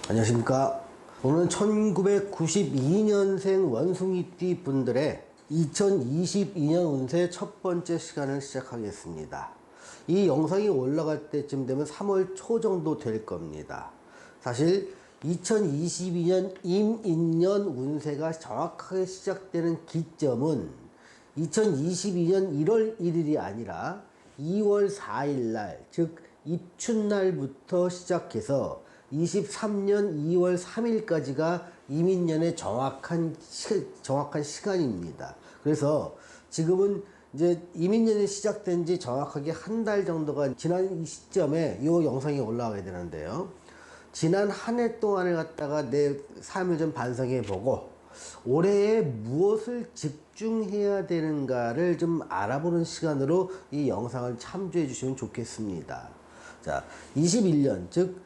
안녕하십니까. 오늘은 1992년생 원숭이띠 분들의 2022년 운세 첫 번째 시간을 시작하겠습니다. 이 영상이 올라갈 때쯤 되면 3월 초 정도 될 겁니다. 사실 2022년 임인년 운세가 정확하게 시작되는 기점은 2022년 1월 1일이 아니라 2월 4일날, 즉 입춘날부터 시작해서 23년 2월 3일까지가 이민년의 정확한 시간입니다. 그래서 지금은 이제 이민년이 시작된 지 정확하게 한 달 정도가 지난 이 시점에 이 영상이 올라가게 되는데요. 지난 한 해 동안을 갖다가 내 삶을 좀 반성해 보고 올해에 무엇을 집중해야 되는가를 좀 알아보는 시간으로 이 영상을 참조해 주시면 좋겠습니다. 자, 21년, 즉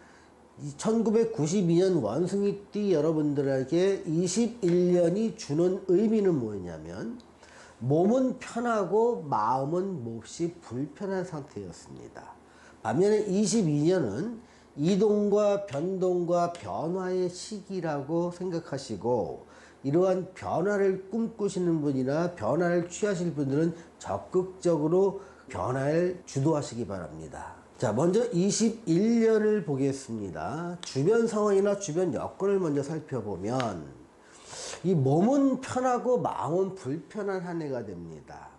1992년 원숭이띠 여러분들에게 21년이 주는 의미는 뭐냐면 몸은 편하고 마음은 몹시 불편한 상태였습니다. 반면에 22년은 이동과 변동과 변화의 시기라고 생각하시고 이러한 변화를 꿈꾸시는 분이나 변화를 취하실 분들은 적극적으로 변화를 주도하시기 바랍니다. 자, 먼저 21년을 보겠습니다. 주변 상황이나 주변 여건을 먼저 살펴보면 이 몸은 편하고 마음은 불편한 한 해가 됩니다.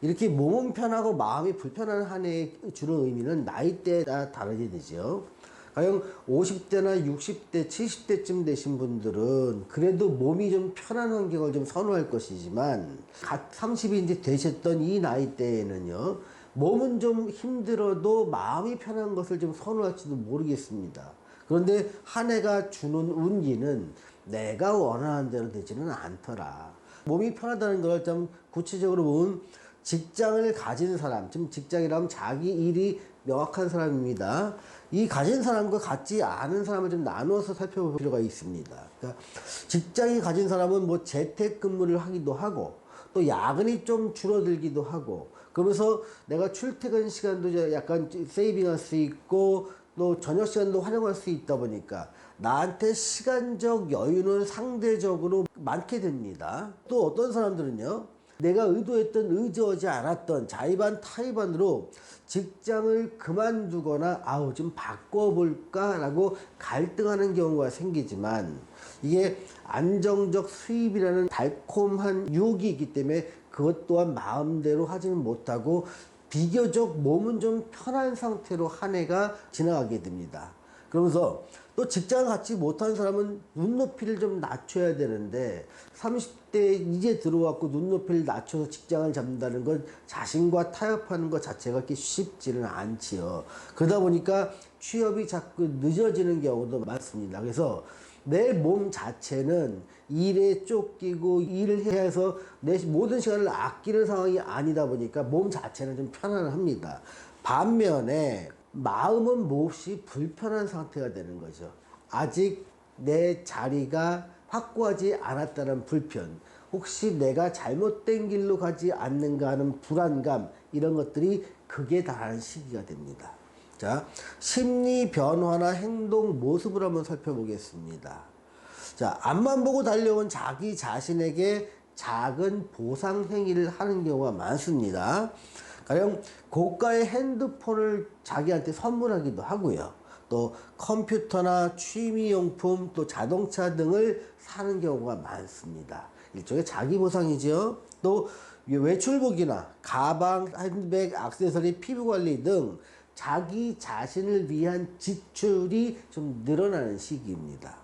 이렇게 몸은 편하고 마음이 불편한 한 해에 주는 의미는 나이대에 따라 다르게 되죠. 가령 50대나 60대, 70대쯤 되신 분들은 그래도 몸이 좀 편한 환경을 좀 선호할 것이지만 갓 30이 이제 되셨던 이 나이대에는요, 몸은 좀 힘들어도 마음이 편한 것을 좀 선호할지도 모르겠습니다. 그런데 한 해가 주는 운기는 내가 원하는 대로 되지는 않더라. 몸이 편하다는 걸 좀 구체적으로 보면 직장을 가진 사람, 지금 직장이라면 자기 일이 명확한 사람입니다. 이 가진 사람과 같지 않은 사람을 좀 나누어서 살펴볼 필요가 있습니다. 그러니까 직장이 가진 사람은 뭐 재택근무를 하기도 하고 또 야근이 좀 줄어들기도 하고 그러면서 내가 출퇴근 시간도 약간 세이빙할 수 있고 또 저녁 시간도 활용할 수 있다 보니까 나한테 시간적 여유는 상대적으로 많게 됩니다. 또 어떤 사람들은요, 내가 의도하지 않았던 자의반 타의반으로 직장을 그만두거나 좀 바꿔볼까 라고 갈등하는 경우가 생기지만 이게 안정적 수입이라는 달콤한 유혹이 있기 때문에 그것 또한 마음대로 하지는 못하고 비교적 몸은 좀 편한 상태로 한 해가 지나가게 됩니다. 그러면서 또 직장을 갖지 못한 사람은 눈높이를 좀 낮춰야 되는데 30대 이제 들어왔고 눈높이를 낮춰서 직장을 잡는다는 건 자신과 타협하는 것 자체가 그렇게 쉽지는 않지요. 그러다 보니까 취업이 자꾸 늦어지는 경우도 많습니다. 그래서 내 몸 자체는 일에 쫓기고 일을 해서 내 모든 시간을 아끼는 상황이 아니다 보니까 몸 자체는 좀 편안합니다. 반면에 마음은 몹시 불편한 상태가 되는 거죠. 아직 내 자리가 확고하지 않았다는 불편, 혹시 내가 잘못된 길로 가지 않는가 하는 불안감, 이런 것들이 극에 달하는 시기가 됩니다. 자, 심리 변화나 행동 모습을 한번 살펴보겠습니다. 자, 앞만 보고 달려온 자기 자신에게 작은 보상 행위를 하는 경우가 많습니다. 가령 고가의 핸드폰을 자기한테 선물하기도 하고요. 또 컴퓨터나 취미용품, 또 자동차 등을 사는 경우가 많습니다. 일종의 자기 보상이죠. 또 외출복이나 가방, 핸드백, 액세서리, 피부관리 등 자기 자신을 위한 지출이 좀 늘어나는 시기입니다.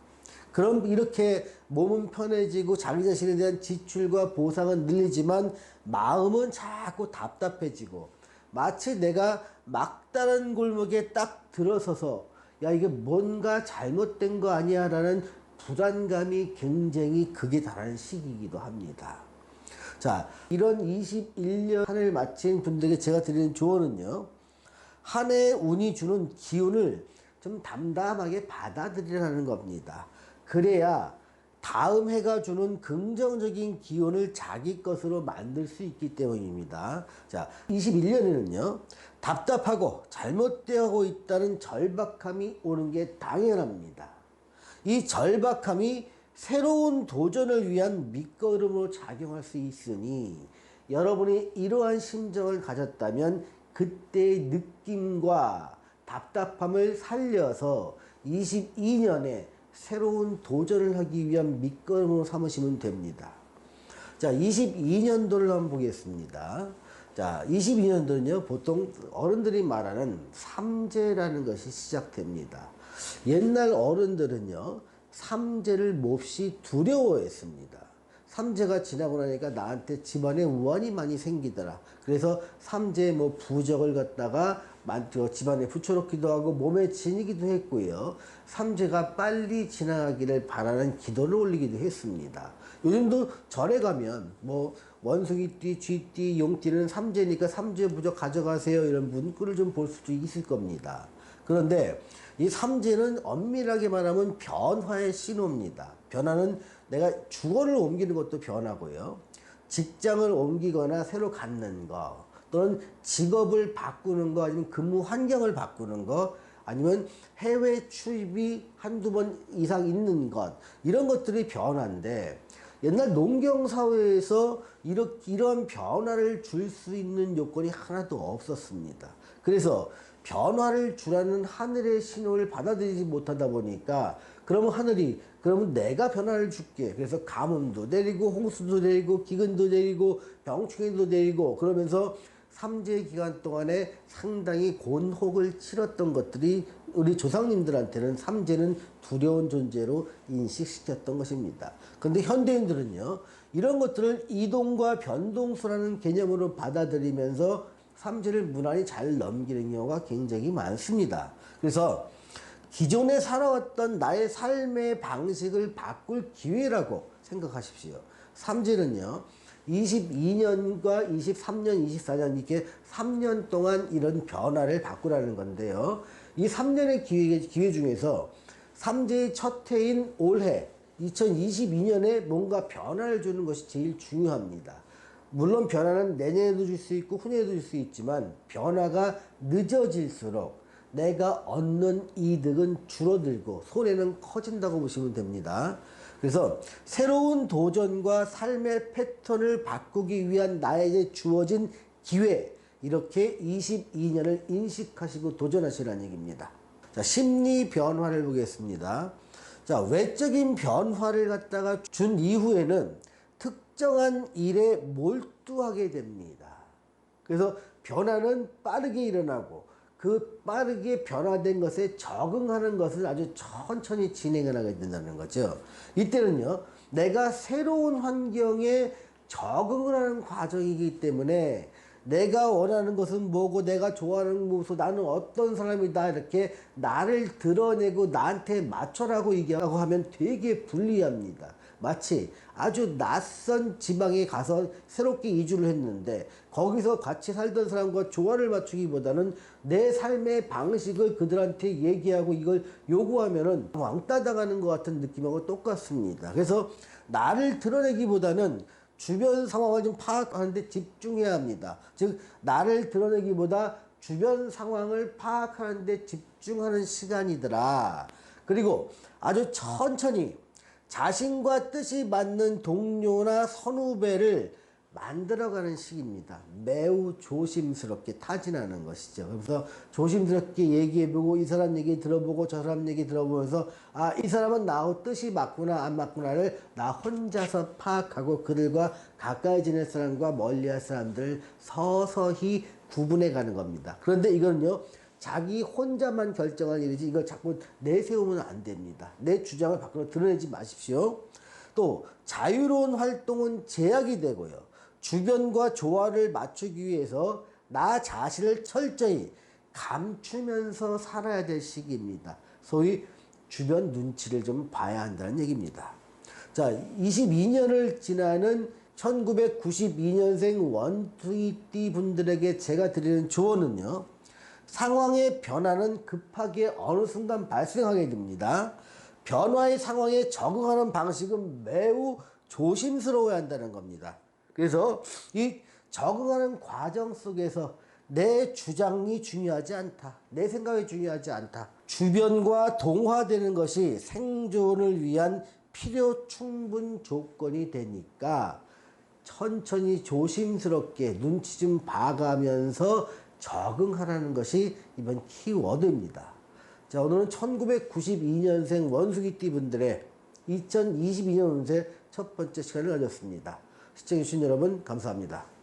그럼 이렇게 몸은 편해지고 자기 자신에 대한 지출과 보상은 늘리지만 마음은 자꾸 답답해지고 마치 내가 막다른 골목에 딱 들어서서 야, 이게 뭔가 잘못된 거 아니야 라는 불안감이 굉장히 극에 달하는 시기이기도 합니다. 자, 이런 21년 한 해를 마친 분들에게 제가 드리는 조언은요, 한 해의 운이 주는 기운을 좀 담담하게 받아들이라는 겁니다. 그래야 다음 해가 주는 긍정적인 기운을 자기 것으로 만들 수 있기 때문입니다. 자, 21년에는요, 답답하고 잘못되어 있다는 절박함이 오는 게 당연합니다. 이 절박함이 새로운 도전을 위한 밑거름으로 작용할 수 있으니 여러분이 이러한 심정을 가졌다면 그때의 느낌과 답답함을 살려서 22년에 새로운 도전을 하기 위한 밑거름으로 삼으시면 됩니다. 자, 22년도를 한번 보겠습니다. 자, 22년도는요, 보통 어른들이 말하는 삼재라는 것이 시작됩니다. 옛날 어른들은요, 삼재를 몹시 두려워했습니다. 삼재가 지나고 나니까 나한테 집안에 우환이 많이 생기더라. 그래서 삼재 뭐 부적을 갖다가 집안에 붙여놓기도 하고 몸에 지니기도 했고요. 삼재가 빨리 지나가기를 바라는 기도를 올리기도 했습니다. 요즘도 절에 가면 뭐 원숭이띠, 쥐띠, 용띠는 삼재니까 삼재 부적 가져가세요 이런 문구를 좀 볼 수도 있을 겁니다. 그런데 이 삼재는 엄밀하게 말하면 변화의 신호입니다. 변화는 내가 주거를 옮기는 것도 변화고요. 직장을 옮기거나 새로 갖는 거, 또는 직업을 바꾸는 거, 아니면 근무 환경을 바꾸는 거, 아니면 해외 출입이 한두 번 이상 있는 것, 이런 것들이 변화인데, 옛날 농경사회에서 이런 변화를 줄 수 있는 요건이 하나도 없었습니다. 그래서 변화를 주라는 하늘의 신호를 받아들이지 못하다 보니까 그러면 하늘이 그러면 내가 변화를 줄게. 그래서 가뭄도 내리고 홍수도 내리고 기근도 내리고 병충해도 내리고 그러면서 삼재 기간 동안에 상당히 곤혹을 치렀던 것들이 우리 조상님들한테는 삼재는 두려운 존재로 인식시켰던 것입니다. 그런데 현대인들은요, 이런 것들을 이동과 변동수라는 개념으로 받아들이면서 삼재를 무난히 잘 넘기는 경우가 굉장히 많습니다. 그래서 기존에 살아왔던 나의 삶의 방식을 바꿀 기회라고 생각하십시오. 삼재는요, 22년과 23년, 24년 이렇게 3년 동안 이런 변화를 바꾸라는 건데요. 이 3년의 기회 중에서 삼재의 첫 해인 올해 2022년에 뭔가 변화를 주는 것이 제일 중요합니다. 물론 변화는 내년에도 줄 수 있고 후년에도 줄 수 있지만 변화가 늦어질수록 내가 얻는 이득은 줄어들고 손해는 커진다고 보시면 됩니다. 그래서 새로운 도전과 삶의 패턴을 바꾸기 위한 나에게 주어진 기회, 이렇게 22년을 인식하시고 도전하시라는 얘기입니다. 자, 심리 변화를 보겠습니다. 자, 외적인 변화를 갖다가 준 이후에는 특정한 일에 몰두하게 됩니다. 그래서 변화는 빠르게 일어나고 그 빠르게 변화된 것에 적응하는 것을 아주 천천히 진행을 하게 된다는 거죠. 이때는요, 내가 새로운 환경에 적응을 하는 과정이기 때문에 내가 원하는 것은 뭐고 내가 좋아하는 무엇이고 나는 어떤 사람이다 이렇게 나를 드러내고 나한테 맞춰라고 얘기하고 하면 되게 불리합니다. 마치 아주 낯선 지방에 가서 새롭게 이주를 했는데 거기서 같이 살던 사람과 조화를 맞추기보다는 내 삶의 방식을 그들한테 얘기하고 이걸 요구하면은 왕따 당하는 것 같은 느낌하고 똑같습니다. 그래서 나를 드러내기보다는 주변 상황을 좀 파악하는데 집중해야 합니다. 즉 나를 드러내기보다 주변 상황을 파악하는 데 집중하는 시간이더라. 그리고 아주 천천히 자신과 뜻이 맞는 동료나 선후배를 만들어가는 시기입니다. 매우 조심스럽게 타진하는 것이죠. 그래서 조심스럽게 얘기해보고 이 사람 얘기 들어보고 저 사람 얘기 들어보면서 아, 이 사람은 나하고 뜻이 맞구나 안 맞구나를 나 혼자서 파악하고 그들과 가까이 지낼 사람과 멀리할 사람들을 서서히 구분해 가는 겁니다. 그런데 이거는요, 자기 혼자만 결정할 일이지 이걸 자꾸 내세우면 안 됩니다. 내 주장을 밖으로 드러내지 마십시오. 또 자유로운 활동은 제약이 되고요. 주변과 조화를 맞추기 위해서 나 자신을 철저히 감추면서 살아야 될 시기입니다. 소위 주변 눈치를 좀 봐야 한다는 얘기입니다. 자, 22년을 지나는 1992년생 원투이띠 분들에게 제가 드리는 조언은요, 상황의 변화는 급하게 어느 순간 발생하게 됩니다. 변화의 상황에 적응하는 방식은 매우 조심스러워야 한다는 겁니다. 그래서 이 적응하는 과정 속에서 내 주장이 중요하지 않다. 내 생각이 중요하지 않다. 주변과 동화되는 것이 생존을 위한 필요 충분 조건이 되니까 천천히 조심스럽게 눈치 좀 봐가면서 적응하라는 것이 이번 키워드입니다. 자, 오늘은 1992년생 원숭이띠 분들의 2022년 운세 첫 번째 시간을 가졌습니다. 시청해주신 여러분 감사합니다.